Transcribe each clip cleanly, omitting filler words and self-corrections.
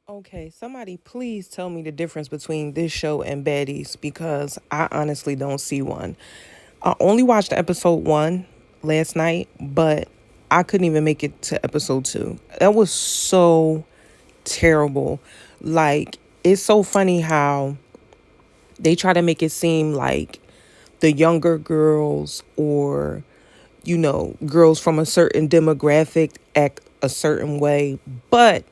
Okay, somebody please tell me the difference between this show and Baddies because I honestly don't see one. I only watched episode one last night, but I couldn't even make it to episode two. That was so terrible. Like, it's so funny how they try to make it seem like the younger girls or, girls from a certain demographic act a certain way. But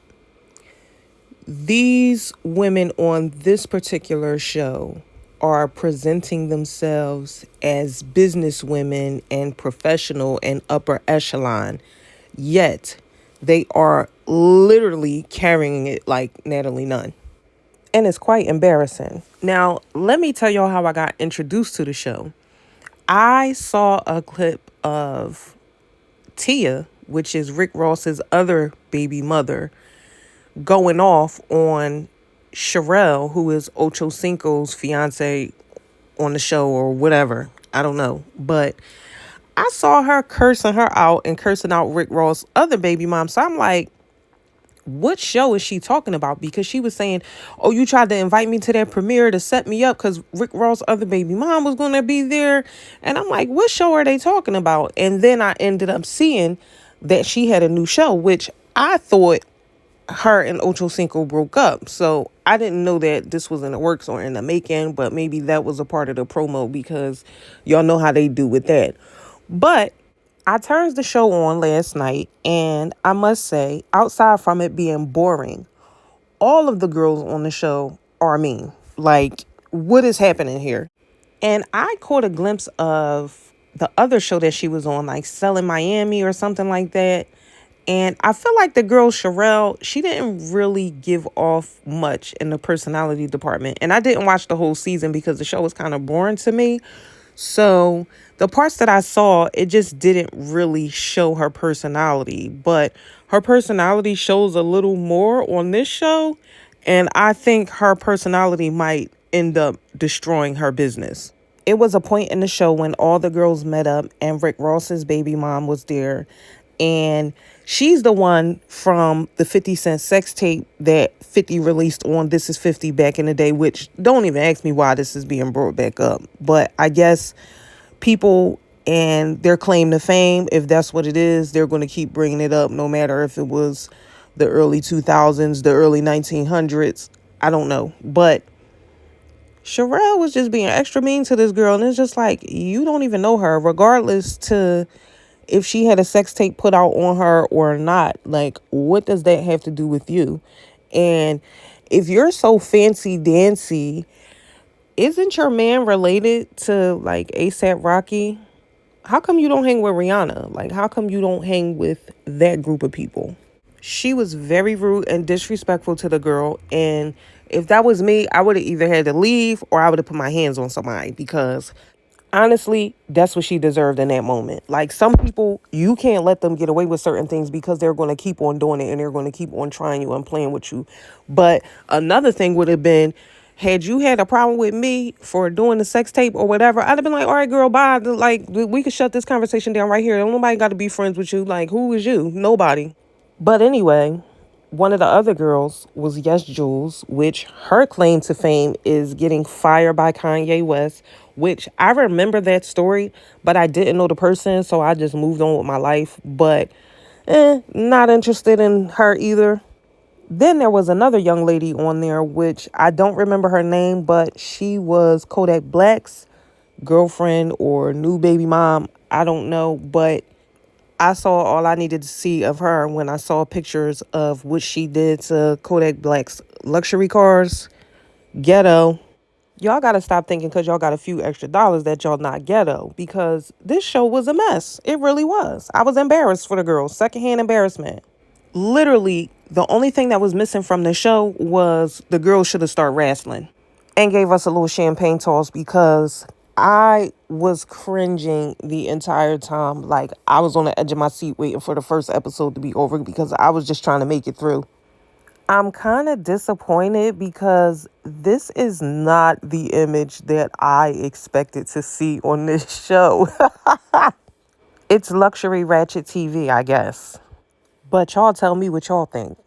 these women on this particular show are presenting themselves as business women and professional and upper echelon, yet they are literally carrying it like Natalie Nunn. And it's quite embarrassing. Now, let me tell y'all how I got introduced to the show. I saw a clip of Tia, which is Rick Ross's other baby mother, going off on Sherelle, who is Ocho Cinco's fiance on the show or whatever. I don't know. But I saw her cursing her out and cursing out Rick Ross' other baby mom. So I'm like, what show is she talking about? Because she was saying, oh, you tried to invite me to that premiere to set me up because Rick Ross' other baby mom was going to be there. And I'm like, what show are they talking about? And then I ended up seeing that she had a new show, which I thought her and Ocho Cinco broke up. So I didn't know that this was in the works or in the making, but maybe that was a part of the promo because y'all know how they do with that. But I turned the show on last night, and I must say, outside from it being boring, all of the girls on the show are mean. Like, what is happening here? And I caught a glimpse of the other show that she was on, like Selling Miami or something like that. And I feel like the girl Sherelle, she didn't really give off much in the personality department. And I didn't watch the whole season because the show was kind of boring to me. So the parts that I saw, it just didn't really show her personality. But her personality shows a little more on this show. And I think her personality might end up destroying her business. It was a point in the show when all the girls met up and Rick Ross's baby mom was there. And she's the one from the 50 Cent sex tape that 50 released on This Is 50 back in the day, which don't even ask me why this is being brought back up. But I guess people and their claim to fame, if that's what it is, they're going to keep bringing it up no matter if it was the early 2000s, the early 1900s. I don't know. But Sherelle was just being extra mean to this girl. And it's just like, you don't even know her, regardless to if she had a sex tape put out on her or not. Like, what does that have to do with you? And if you're so fancy dancy, isn't your man related to like ASAP Rocky? How come you don't hang with Rihanna? Like, how come you don't hang with that group of people? She was very rude and disrespectful to the girl. And if that was me, I would have either had to leave or I would have put my hands on somebody because honestly, that's what she deserved in that moment. Like, some people, you can't let them get away with certain things because they're going to keep on doing it and they're going to keep on trying you and playing with you. But another thing would have been, had you had a problem with me for doing the sex tape or whatever, I'd have been like, all right, girl, bye. Like, we could shut this conversation down right here. Don't nobody got to be friends with you. Like, who is you? Nobody. But anyway, one of the other girls was Yes Jules, which her claim to fame is getting fired by Kanye West, which I remember that story, but I didn't know the person, so I just moved on with my life. But not interested in her either. Then there was another young lady on there, which I don't remember her name, but she was Kodak Black's girlfriend or new baby mom. I don't know, but I saw all I needed to see of her when I saw pictures of what she did to Kodak Black's luxury cars. Ghetto. Y'all got to stop thinking because y'all got a few extra dollars that y'all not ghetto, because this show was a mess. It really was. I was embarrassed for the girls. Secondhand embarrassment. Literally, the only thing that was missing from the show was the girls should have started wrestling and gave us a little champagne toss because I was cringing the entire time. Like, I was on the edge of my seat waiting for the first episode to be over because I was just trying to make it through. I'm kind of disappointed because this is not the image that I expected to see on this show. It's luxury ratchet TV, I guess. But y'all tell me what y'all think.